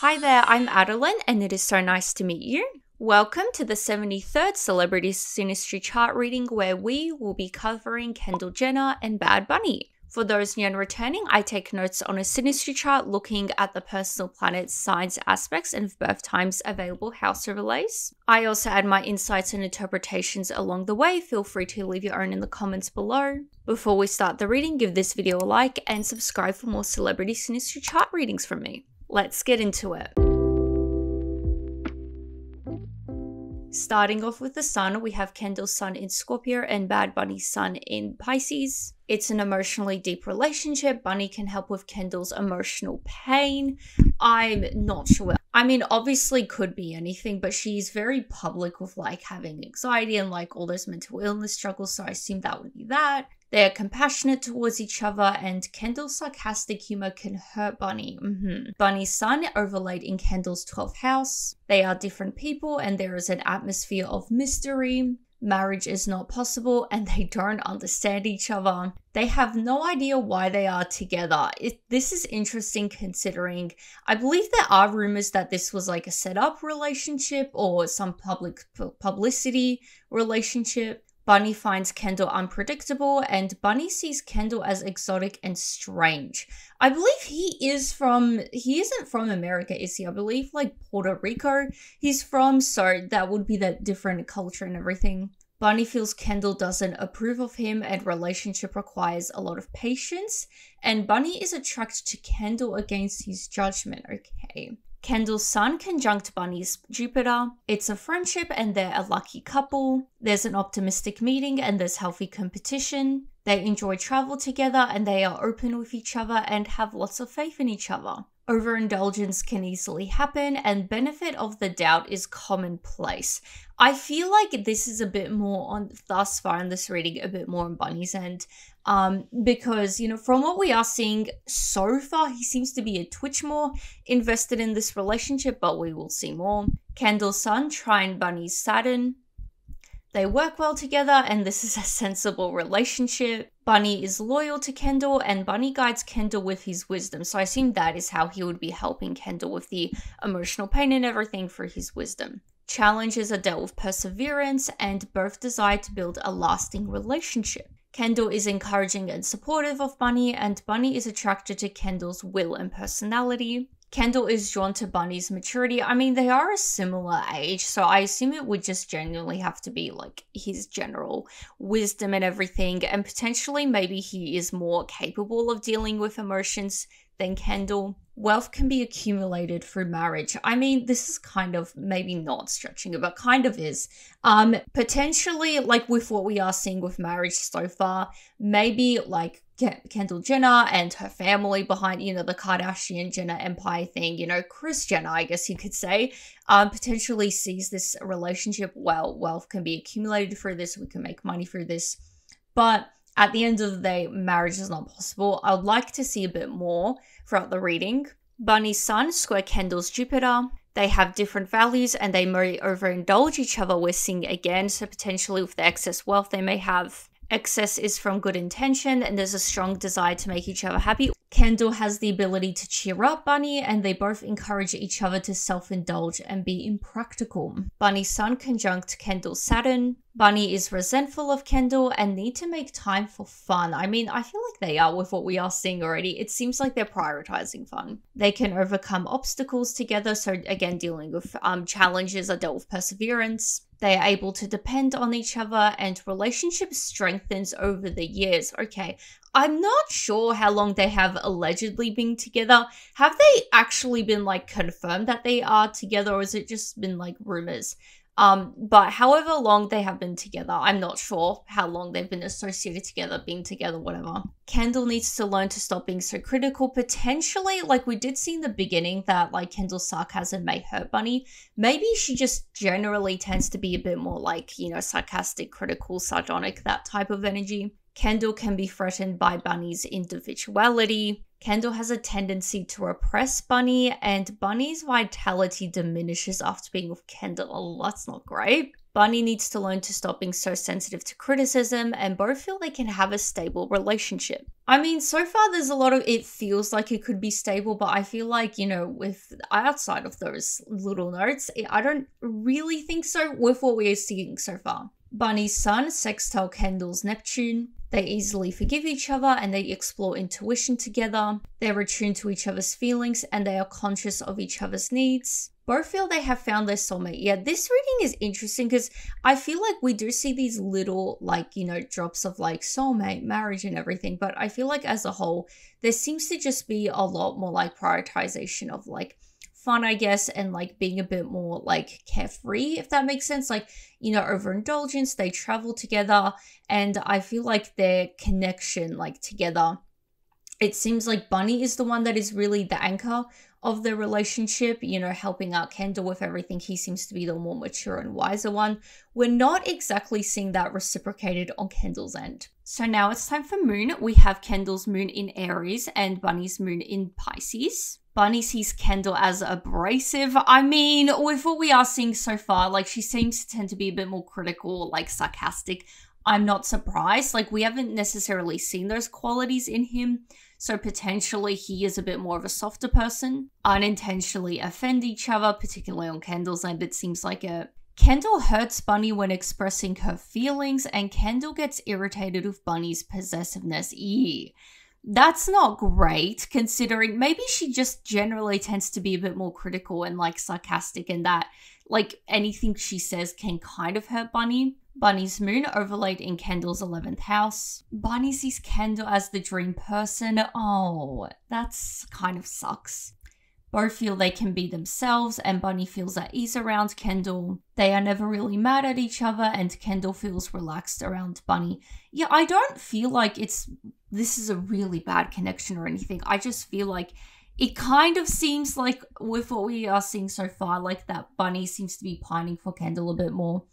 Hi there, I'm Adeline, and it is so nice to meet you. Welcome to the 73rd Celebrity Synastry chart reading, where we will be covering Kendall Jenner and Bad Bunny. For those new and returning, I take notes on a synastry chart looking at the personal planets, signs, aspects, and birth times available house overlays. I also add my insights and interpretations along the way. Feel free to leave your own in the comments below. Before we start the reading, give this video a like and subscribe for more Celebrity Synastry chart readings from me. Let's get into it. Starting off with the sun, we have Kendall's sun in Scorpio and Bad Bunny's sun in Pisces. It's an emotionally deep relationship. Bunny can help with Kendall's emotional pain. I'm not sure. I mean, obviously could be anything, but she's very public with like having anxiety and like all those mental illness struggles, so I assume that would be that. They're compassionate towards each other, and Kendall's sarcastic humor can hurt Bunny. Bunny's sun overlaid in Kendall's 12th house. They are different people, and there is an atmosphere of mystery. Marriage is not possible, and they don't understand each other. They have no idea why they are together. This is interesting considering I believe there are rumors that this was like a set-up relationship or some publicity relationship. Bunny finds Kendall unpredictable, and Bunny sees Kendall as exotic and strange. I believe he isn't from America, is he? I believe like Puerto Rico he's from, so that would be that different culture and everything. Bunny feels Kendall doesn't approve of him, and relationship requires a lot of patience, and Bunny is attracted to Kendall against his judgment. Okay. Kendall's sun conjunct Bunny's Jupiter. It's a friendship and they're a lucky couple. There's an optimistic meeting and there's healthy competition. They enjoy travel together and they are open with each other and have lots of faith in each other. Overindulgence can easily happen, and benefit of the doubt is commonplace. I feel like this is a bit more on, thus far in this reading, a bit more on Bunny's end. Because, you know, from what we are seeing so far, he seems to be a twitch more invested in this relationship, but we will see more. Kendall's sun, Trine Bunny's Saturn. They work well together, and this is a sensible relationship. Bunny is loyal to Kendall, and Bunny guides Kendall with his wisdom. So I assume that is how he would be helping Kendall with the emotional pain and everything for his wisdom. Challenges are dealt with perseverance, and both desire to build a lasting relationship. Kendall is encouraging and supportive of Bunny, and Bunny is attracted to Kendall's will and personality. Kendall is drawn to Bunny's maturity. I mean, they are a similar age, so I assume it would just genuinely have to be like his general wisdom and everything, and potentially maybe he is more capable of dealing with emotions than Kendall. Wealth can be accumulated through marriage. I mean, this is kind of maybe not stretching it, but kind of is. Potentially, like with what we are seeing with marriage so far, maybe like Kendall Jenner and her family behind, you know, the Kardashian Jenner empire thing, you know, Kris Jenner, I guess you could say, potentially sees this relationship, well, wealth can be accumulated through this, we can make money through this, but at the end of the day, marriage is not possible. I would like to see a bit more throughout the reading. Bunny's sun square Kendall's Jupiter. They have different values and they may overindulge each other, we're seeing again, so potentially with the excess wealth they may have. Excess is from good intention and there's a strong desire to make each other happy. Kendall has the ability to cheer up Bunny, and they both encourage each other to self-indulge and be impractical. Bunny's sun conjunct Kendall's Saturn. Bunny is resentful of Kendall and need to make time for fun. I mean, I feel like they are with what we are seeing already. It seems like they're prioritizing fun. They can overcome obstacles together, so again, dealing with challenges are dealt with perseverance. They are able to depend on each other and relationship strengthens over the years. Okay, I'm not sure how long they have allegedly been together. Have they actually been like confirmed that they are together, or has it just been like rumors? But however long they have been together, I'm not sure how long they've been associated together, being together, whatever. Kendall needs to learn to stop being so critical. Potentially, like we did see in the beginning that like Kendall's sarcasm may hurt Bunny. Maybe she just generally tends to be a bit more like, you know, sarcastic, critical, sardonic, that type of energy. Kendall can be threatened by Bunny's individuality. Kendall has a tendency to repress Bunny, and Bunny's vitality diminishes after being with Kendall. Oh, that's not great. Bunny needs to learn to stop being so sensitive to criticism, and both feel they can have a stable relationship. I mean, so far there's a lot of, it feels like it could be stable, but I feel like, you know, with outside of those little notes, I don't really think so with what we are seeing so far. Bunny's sun, Sextile Kendall's Neptune. They easily forgive each other and they explore intuition together. They're attuned to each other's feelings and they are conscious of each other's needs. Both feel they have found their soulmate. Yeah, this reading is interesting because I feel like we do see these little, like, you know, drops of like soulmate, marriage and everything. But I feel like as a whole, there seems to just be a lot more like prioritization of like fun, I guess, and like being a bit more like carefree, if that makes sense. Like, you know, overindulgence, they travel together, and I feel like their connection like together, it seems like Bunny is the one that is really the anchor of the relationship, you know, helping out Kendall with everything. He seems to be the more mature and wiser one. We're not exactly seeing that reciprocated on Kendall's end. So now it's time for moon. We have Kendall's moon in Aries and Bunny's moon in Pisces. Bunny sees Kendall as abrasive. I mean, with what we are seeing so far, like she seems to tend to be a bit more critical, like sarcastic. I'm not surprised. Like we haven't necessarily seen those qualities in him. So potentially he is a bit more of a softer person. Unintentionally offend each other, particularly on Kendall's end. It seems like Kendall hurts Bunny when expressing her feelings, and Kendall gets irritated with Bunny's possessiveness. Eee. That's not great, considering maybe she just generally tends to be a bit more critical and like sarcastic, and that like anything she says can kind of hurt Bunny. Bunny's moon overlaid in Kendall's 11th house. Bunny sees Kendall as the dream person. Oh, that's kind of sucks. Both feel they can be themselves, and Bunny feels at ease around Kendall. They are never really mad at each other, and Kendall feels relaxed around Bunny. Yeah, I don't feel like this is a really bad connection or anything. I just feel like it kind of seems like with what we are seeing so far, like that Bunny seems to be pining for Kendall a bit more.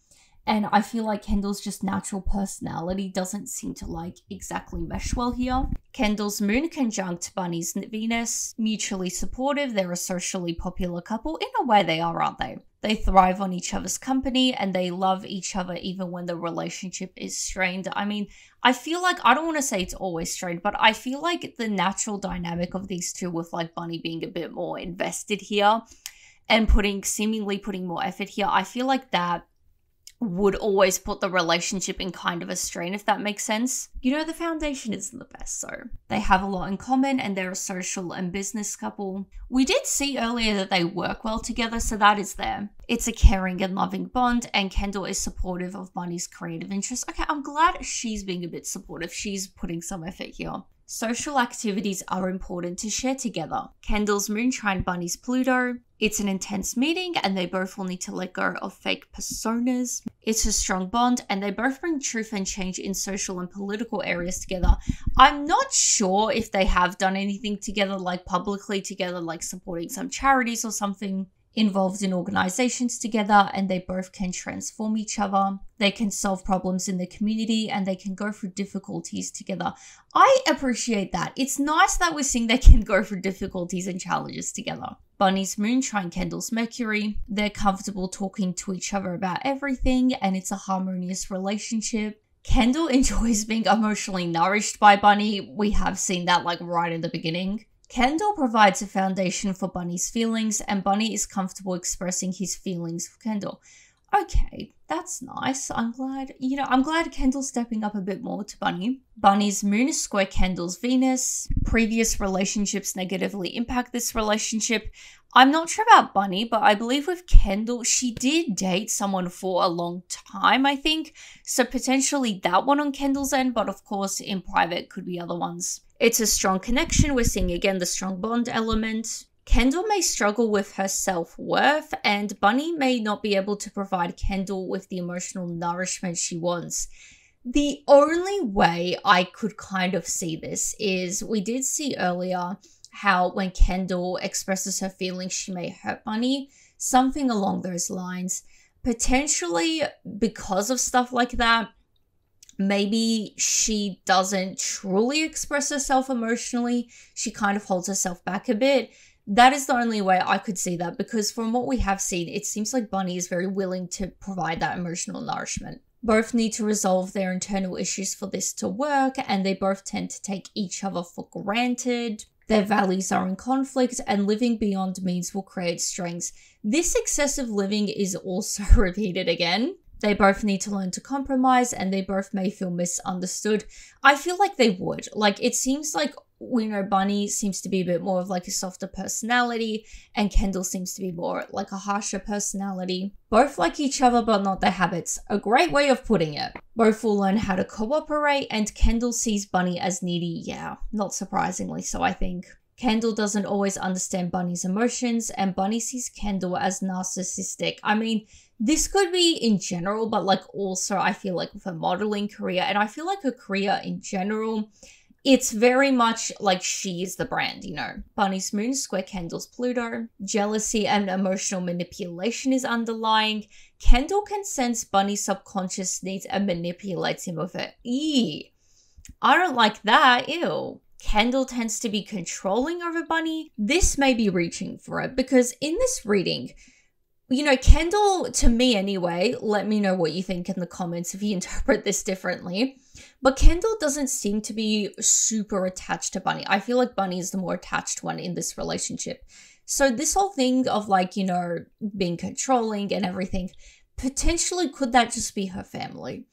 And I feel like Kendall's just natural personality doesn't seem to like exactly mesh well here. Kendall's moon conjunct Bunny's Venus. Mutually supportive, they're a socially popular couple. In a way they are, aren't they? They thrive on each other's company and they love each other even when the relationship is strained. I mean, I feel like, I don't want to say it's always strained, but I feel like the natural dynamic of these two, with like Bunny being a bit more invested here and seemingly putting more effort here, I feel like that would always put the relationship in kind of a strain, if that makes sense. You know, the foundation isn't the best, so they have a lot in common and they're a social and business couple. We did see earlier that they work well together, so that is there. It's a caring and loving bond, and Kendall is supportive of Bunny's creative interests. Okay, I'm glad she's being a bit supportive. She's putting some effort here. Social activities are important to share together. Kendall's moon trine Bunny's Pluto. It's an intense meeting and they both will need to let go of fake personas. It's a strong bond and they both bring truth and change in social and political areas together. I'm not sure if they have done anything together, like publicly together, like supporting some charities or something, involved in organizations together, and they both can transform each other. They can solve problems in the community and they can go through difficulties together. I appreciate that. It's nice that we're seeing they can go through difficulties and challenges together. Bunny's moon trine Kendall's Mercury. They're comfortable talking to each other about everything and it's a harmonious relationship. Kendall enjoys being emotionally nourished by Bunny. We have seen that like right in the beginning. Kendall provides a foundation for Bunny's feelings, and Bunny is comfortable expressing his feelings for Kendall. Okay, that's nice. I'm glad Kendall's stepping up a bit more to Bunny. Bunny's moon is square Kendall's Venus. Previous relationships negatively impact this relationship. I'm not sure about Bunny, but I believe with Kendall, she did date someone for a long time, I think. So potentially that one on Kendall's end, but of course in private could be other ones. It's a strong connection. We're seeing again the strong bond element. Kendall may struggle with her self-worth, and Bunny may not be able to provide Kendall with the emotional nourishment she wants. The only way I could kind of see this is, we did see earlier how when Kendall expresses her feelings, she may hurt Bunny. Something along those lines. Potentially because of stuff like that, maybe she doesn't truly express herself emotionally. She kind of holds herself back a bit. That is the only way I could see that, because from what we have seen, it seems like Bunny is very willing to provide that emotional nourishment. Both need to resolve their internal issues for this to work, and they both tend to take each other for granted. Their values are in conflict, and living beyond means will create strengths. This excessive living is also repeated again. They both need to learn to compromise, and they both may feel misunderstood. I feel like they would. Like, it seems like, you know, Bunny seems to be a bit more of like a softer personality, and Kendall seems to be more like a harsher personality. Both like each other, but not their habits. A great way of putting it. Both will learn how to cooperate, and Kendall sees Bunny as needy. Yeah, not surprisingly so, I think. Kendall doesn't always understand Bunny's emotions, and Bunny sees Kendall as narcissistic. I mean, this could be in general, but like also I feel like with her modeling career, and I feel like her career in general, it's very much like she is the brand, you know. Bunny's moon square Kendall's Pluto. Jealousy and emotional manipulation is underlying. Kendall can sense Bunny's subconscious needs and manipulates him with it. Eee. I don't like that. Ew. Kendall tends to be controlling over Bunny. This may be reaching for it, because in this reading, you know, Kendall, to me anyway, let me know what you think in the comments if you interpret this differently. But Kendall doesn't seem to be super attached to Bunny. I feel like Bunny is the more attached one in this relationship. So this whole thing of like, you know, being controlling and everything, potentially could that just be her family?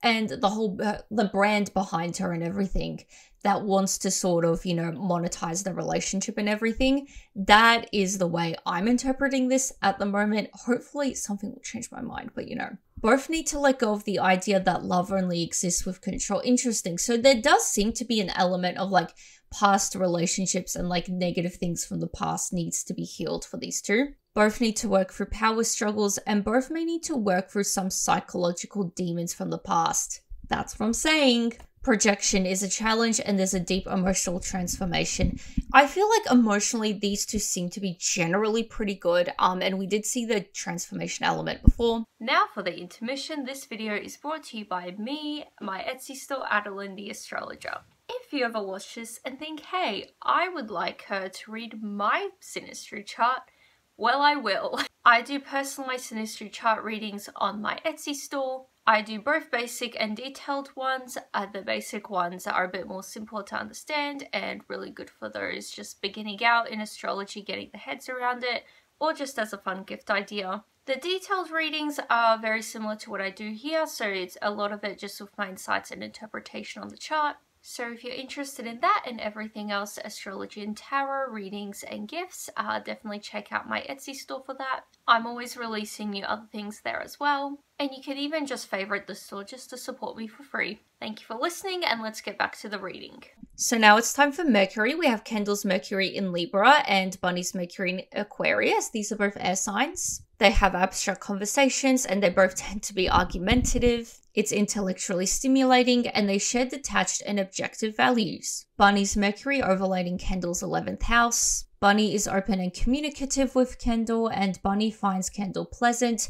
And the whole, the brand behind her and everything that wants to sort of, you know, monetize the relationship and everything. That is the way I'm interpreting this at the moment. Hopefully something will change my mind, but you know. Both need to let go of the idea that love only exists with control. Interesting. So there does seem to be an element of like past relationships and like negative things from the past needs to be healed for these two. Both need to work through power struggles, and both may need to work through some psychological demons from the past. That's what I'm saying. Projection is a challenge, and there's a deep emotional transformation. I feel like emotionally these two seem to be generally pretty good, and we did see the transformation element before. Now for the intermission, this video is brought to you by me, my Etsy store, Adeline the Astrologer. If you ever watch this and think, hey, I would like her to read my Synastry chart, well, I will. I do personalized Synastry chart readings on my Etsy store. I do both basic and detailed ones. The basic ones are a bit more simple to understand and really good for those just beginning out in astrology, getting their heads around it, or just as a fun gift idea. The detailed readings are very similar to what I do here, so it's a lot of it just with my insights and interpretation on the chart. So if you're interested in that and everything else, astrology and tarot, readings and gifts, definitely check out my Etsy store for that. I'm always releasing new other things there as well. And you can even just favorite the store just to support me for free. Thank you for listening, and let's get back to the reading. So now it's time for Mercury. We have Kendall's Mercury in Libra and Bunny's Mercury in Aquarius. These are both air signs. They have abstract conversations, and they both tend to be argumentative. It's intellectually stimulating, and they share detached and objective values. Bunny's Mercury overlaying Kendall's 11th house. Bunny is open and communicative with Kendall, and Bunny finds Kendall pleasant.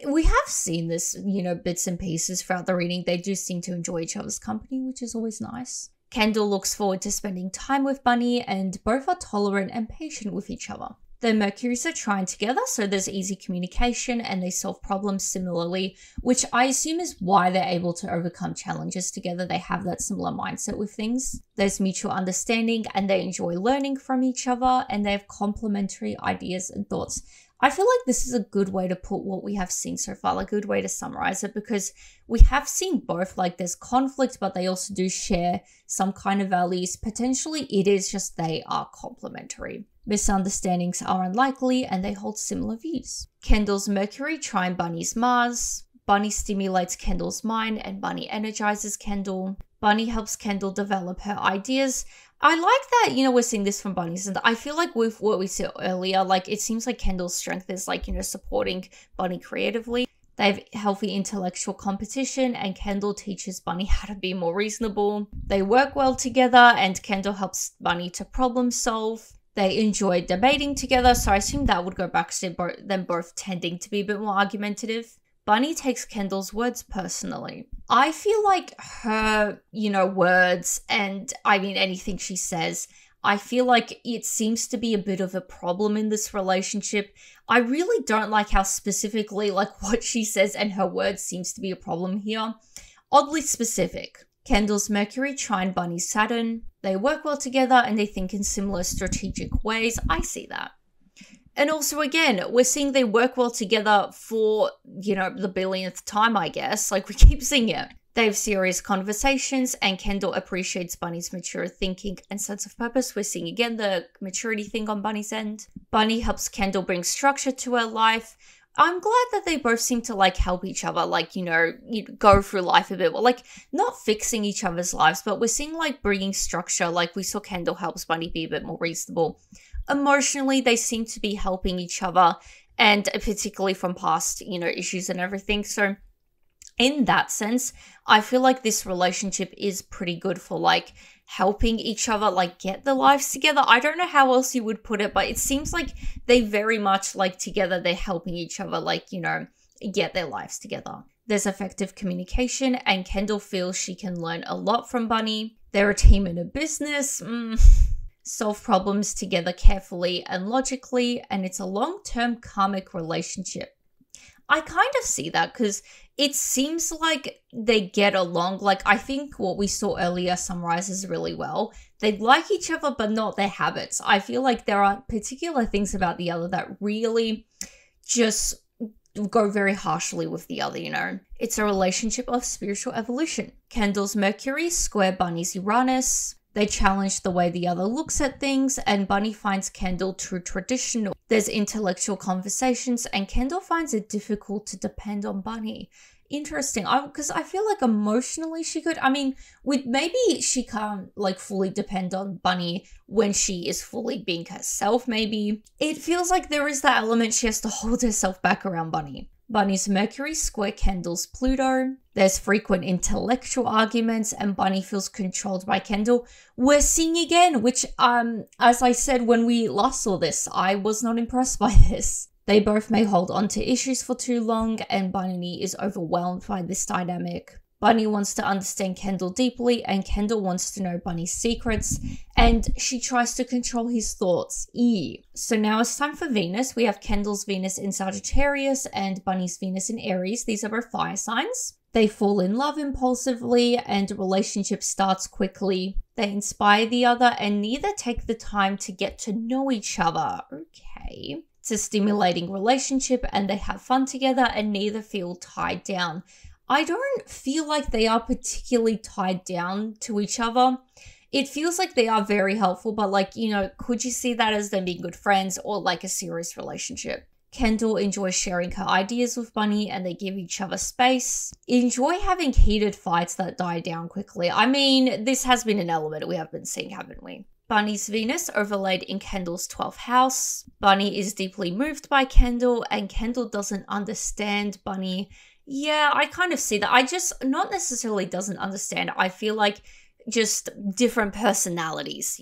We have seen this, you know, bits and pieces throughout the reading. They do seem to enjoy each other's company, which is always nice. Kendall looks forward to spending time with Bunny, and both are tolerant and patient with each other. Their Mercuries are Trine together, so there's easy communication and they solve problems similarly, which I assume is why they're able to overcome challenges together. They have that similar mindset with things. There's mutual understanding and they enjoy learning from each other, and they have complementary ideas and thoughts. I feel like this is a good way to put what we have seen so far, a good way to summarize it, because we have seen both, like there's conflict, but they also do share some kind of values. Potentially it is just they are complementary. Misunderstandings are unlikely and they hold similar views. Kendall's Mercury trine Bunny's Mars. Bunny stimulates Kendall's mind and Bunny energizes Kendall. Bunny helps Kendall develop her ideas. I like that, you know, we're seeing this from Bunny's, and I feel like with what we said earlier, like it seems like Kendall's strength is like, you know, supporting Bunny creatively. They have healthy intellectual competition, and Kendall teaches Bunny how to be more reasonable. They work well together, and Kendall helps Bunny to problem solve. They enjoy debating together, so I assume that would go back to them both tending to be a bit more argumentative. Bunny takes Kendall's words personally. I feel like her, words and anything she says, I feel like it seems to be a bit of a problem in this relationship. I really don't like how specifically like what she says and her words seems to be a problem here. Oddly specific. Kendall's Mercury, Trine, Bunny's Saturn. They work well together and they think in similar strategic ways. I see that. And also, again, we're seeing they work well together for, the billionth time, I guess. Like, we keep seeing it. They have serious conversations, and Kendall appreciates Bunny's mature thinking and sense of purpose. We're seeing, again, the maturity thing on Bunny's end. Bunny helps Kendall bring structure to her life. I'm glad that they both seem to, like, help each other, like, go through life a bit. Well, like, not fixing each other's lives, but we're seeing, like, bringing structure. Like, we saw Kendall helps Bunny be a bit more reasonable. Emotionally, they seem to be helping each other, and particularly from past, issues and everything. So in that sense, I feel like this relationship is pretty good for, like, helping each other, like, get their lives together. I don't know how else you would put it, but it seems like they very much, like, together, they're helping each other, like, get their lives together. There's effective communication, and Kendall feels she can learn a lot from Bunny. They're a team in a business. Solve problems together carefully and logically, and it's a long-term karmic relationship. I kind of see that because it seems like they get along. Like, I think what we saw earlier summarizes really well. They like each other, but not their habits. I feel like there are particular things about the other that really just go very harshly with the other, It's a relationship of spiritual evolution. Kendall's Mercury square Bunny's Uranus. They challenge the way the other looks at things, and Bunny finds Kendall too traditional. There's intellectual conversations, and Kendall finds it difficult to depend on Bunny. Interesting, because I feel like emotionally she could, maybe she can't, like, fully depend on Bunny when she is fully being herself, maybe. It feels like there is that element she has to hold herself back around Bunny. Bunny's Mercury square Kendall's Pluto. There's frequent intellectual arguments, and Bunny feels controlled by Kendall. We're seeing again, which, as I said when we last saw this, I was not impressed by this. They both may hold on to issues for too long, and Bunny is overwhelmed by this dynamic. Bunny wants to understand Kendall deeply, and Kendall wants to know Bunny's secrets, and she tries to control his thoughts. So now it's time for Venus. We have Kendall's Venus in Sagittarius and Bunny's Venus in Aries. These are both fire signs. They fall in love impulsively, and a relationship starts quickly. They inspire the other, and neither take the time to get to know each other. Okay. It's a stimulating relationship, and they have fun together, and neither feel tied down. I don't feel like they are particularly tied down to each other. It feels like they are very helpful, but, like, could you see that as them being good friends or, like, a serious relationship? Kendall enjoys sharing her ideas with Bunny, and they give each other space. Enjoy having heated fights that die down quickly. This has been an element we have been seeing, haven't we? Bunny's Venus overlaid in Kendall's 12th house. Bunny is deeply moved by Kendall, and Kendall doesn't understand Bunny. Yeah, I kind of see that. I just not necessarily doesn't understand. I feel like just different personalities,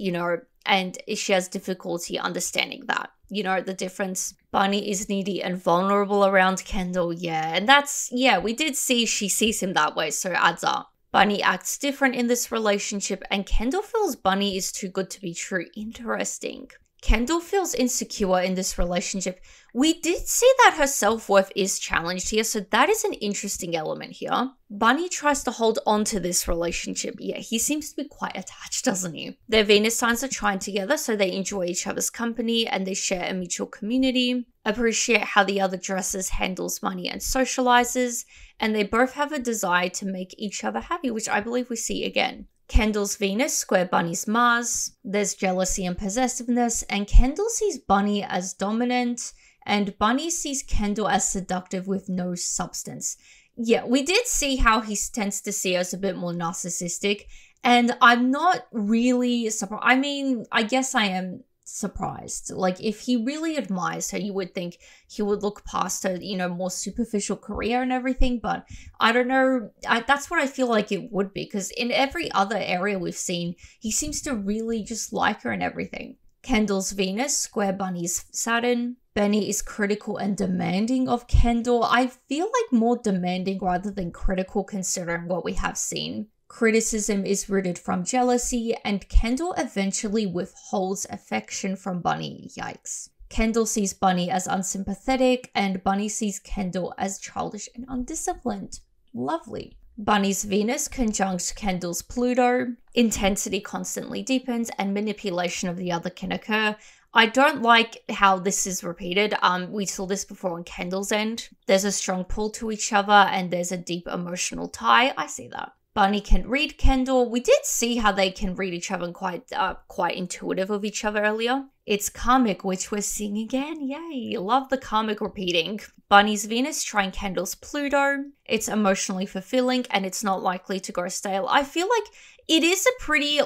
and she has difficulty understanding that, the difference. Bunny is needy and vulnerable around Kendall, yeah. And we did see she sees him that way, so it adds up. Bunny acts different in this relationship, and Kendall feels Bunny is too good to be true. Interesting. Kendall feels insecure in this relationship. We did see that her self-worth is challenged here, so that is an interesting element here. Bunny tries to hold on to this relationship. Yeah, he seems to be quite attached, doesn't he? Their Venus signs are trying together, so they enjoy each other's company, and they share a mutual community, appreciate how the other dresses, handles money, and socializes, and they both have a desire to make each other happy, which I believe we see again. Kendall's Venus square Bunny's Mars. There's jealousy and possessiveness, and Kendall sees Bunny as dominant, and Bunny sees Kendall as seductive with no substance. Yeah, we did see how he tends to see us a bit more narcissistic, and I'm not really surprised. I guess I am surprised. Like, if he really admires her, you would think he would look past her, more superficial career and everything, but I don't know. That's what I feel like it would be, because in every other area we've seen, he seems to really just like her and everything. Kendall's Venus square Bunny's Saturn. Benny is critical and demanding of Kendall. I feel like more demanding rather than critical considering what we have seen. Criticism is rooted from jealousy, and Kendall eventually withholds affection from Bunny. Yikes. Kendall sees Bunny as unsympathetic, and Bunny sees Kendall as childish and undisciplined. Lovely. Bunny's Venus conjunct Kendall's Pluto. Intensity constantly deepens, and manipulation of the other can occur. I don't like how this is repeated. We saw this before on Kendall's end. There's a strong pull to each other, and there's a deep emotional tie. I see that. Bunny can read Kendall. We did see how they can read each other and quite intuitive of each other earlier. It's karmic, which we're seeing again. Yay, love the karmic repeating. Bunny's Venus trine Kendall's Pluto. It's emotionally fulfilling and it's not likely to grow stale. I feel like it is a pretty,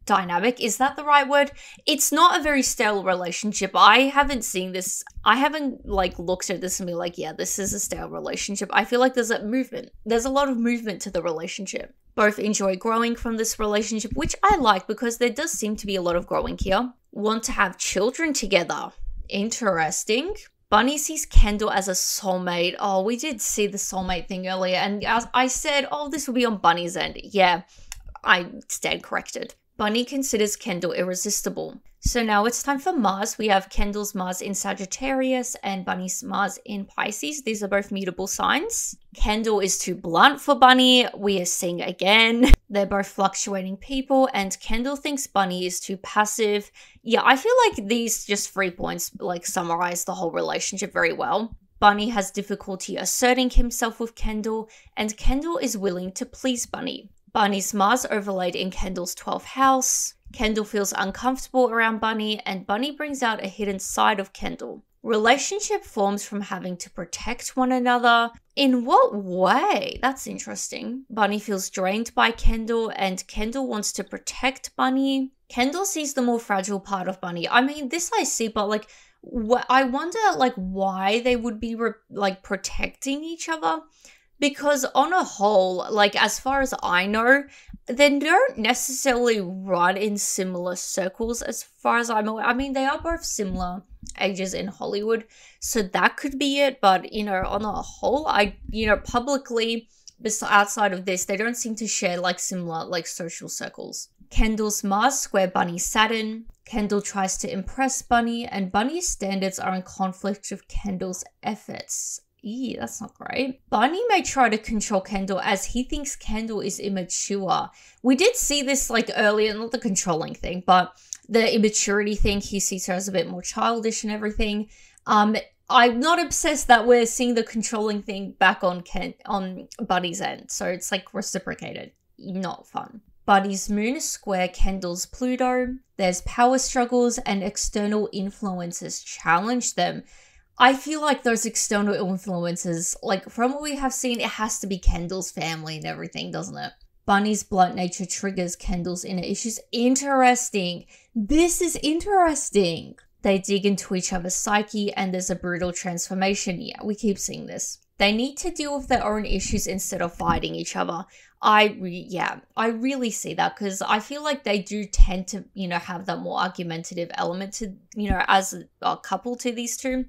dynamic. Is that the right word? It's not a very stale relationship. I haven't seen this. I haven't, looked at this and be like, yeah, this is a stale relationship. I feel like there's a movement. There's a lot of movement to the relationship. Both enjoy growing from this relationship, which I like because there does seem to be a lot of growing here. Want to have children together. Interesting. Bunny sees Kendall as a soulmate. Oh, we did see the soulmate thing earlier, and as I said, oh, this will be on Bunny's end. Yeah, I stand corrected. Bunny considers Kendall irresistible. So now it's time for Mars. We have Kendall's Mars in Sagittarius and Bunny's Mars in Pisces. These are both mutable signs. Kendall is too blunt for Bunny. We are seeing again. They're both fluctuating people, and Kendall thinks Bunny is too passive. Yeah, I feel like these just 3 points summarize the whole relationship very well. Bunny has difficulty asserting himself with Kendall, and Kendall is willing to please Bunny. Bunny's Mars overlaid in Kendall's 12th house. Kendall feels uncomfortable around Bunny, and Bunny brings out a hidden side of Kendall. Relationship forms from having to protect one another. In what way? That's interesting. Bunny feels drained by Kendall, and Kendall wants to protect Bunny. Kendall sees the more fragile part of Bunny. I mean, this I see, but I wonder why they would be protecting each other. Because on a whole, as far as I know, they don't necessarily run in similar circles as far as I'm aware. I mean, they are both similar ages in Hollywood, so that could be it. But, on a whole, publicly, outside of this, they don't seem to share, similar, social circles. Kendall's Mars square Bunny's Saturn. Kendall tries to impress Bunny, and Bunny's standards are in conflict with Kendall's efforts. Eee, that's not great. Bunny may try to control Kendall as he thinks Kendall is immature. We did see this earlier, not the controlling thing, but the immaturity thing. He sees her as a bit more childish and everything. I'm not obsessed that we're seeing the controlling thing back on Bunny's end. So it's reciprocated. Not fun. Bunny's moon square Kendall's Pluto. There's power struggles and external influences challenge them. I feel like those external influences, from what we have seen, it has to be Kendall's family and everything, doesn't it? Bunny's blunt nature triggers Kendall's inner issues. Interesting. This is interesting. They dig into each other's psyche and there's a brutal transformation. Yeah, we keep seeing this. They need to deal with their own issues instead of fighting each other. I really see that because I feel like they do tend to, have that more argumentative element to, as a couple to these two.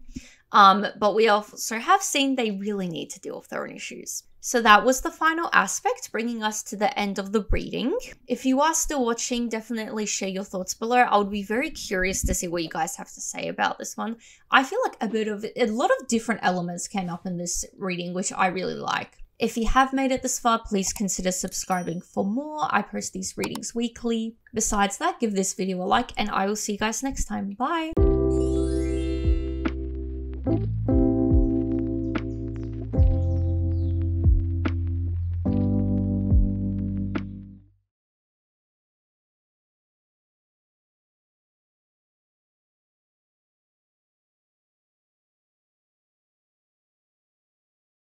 But we also have seen they really need to deal with their own issues. So that was the final aspect, bringing us to the end of the reading. If you are still watching, definitely share your thoughts below. I would be very curious to see what you guys have to say about this one. I feel like a lot of different elements came up in this reading, which I really like. If you have made it this far, please consider subscribing for more. I post these readings weekly. Besides that, give this video a like, and I will see you guys next time. Bye!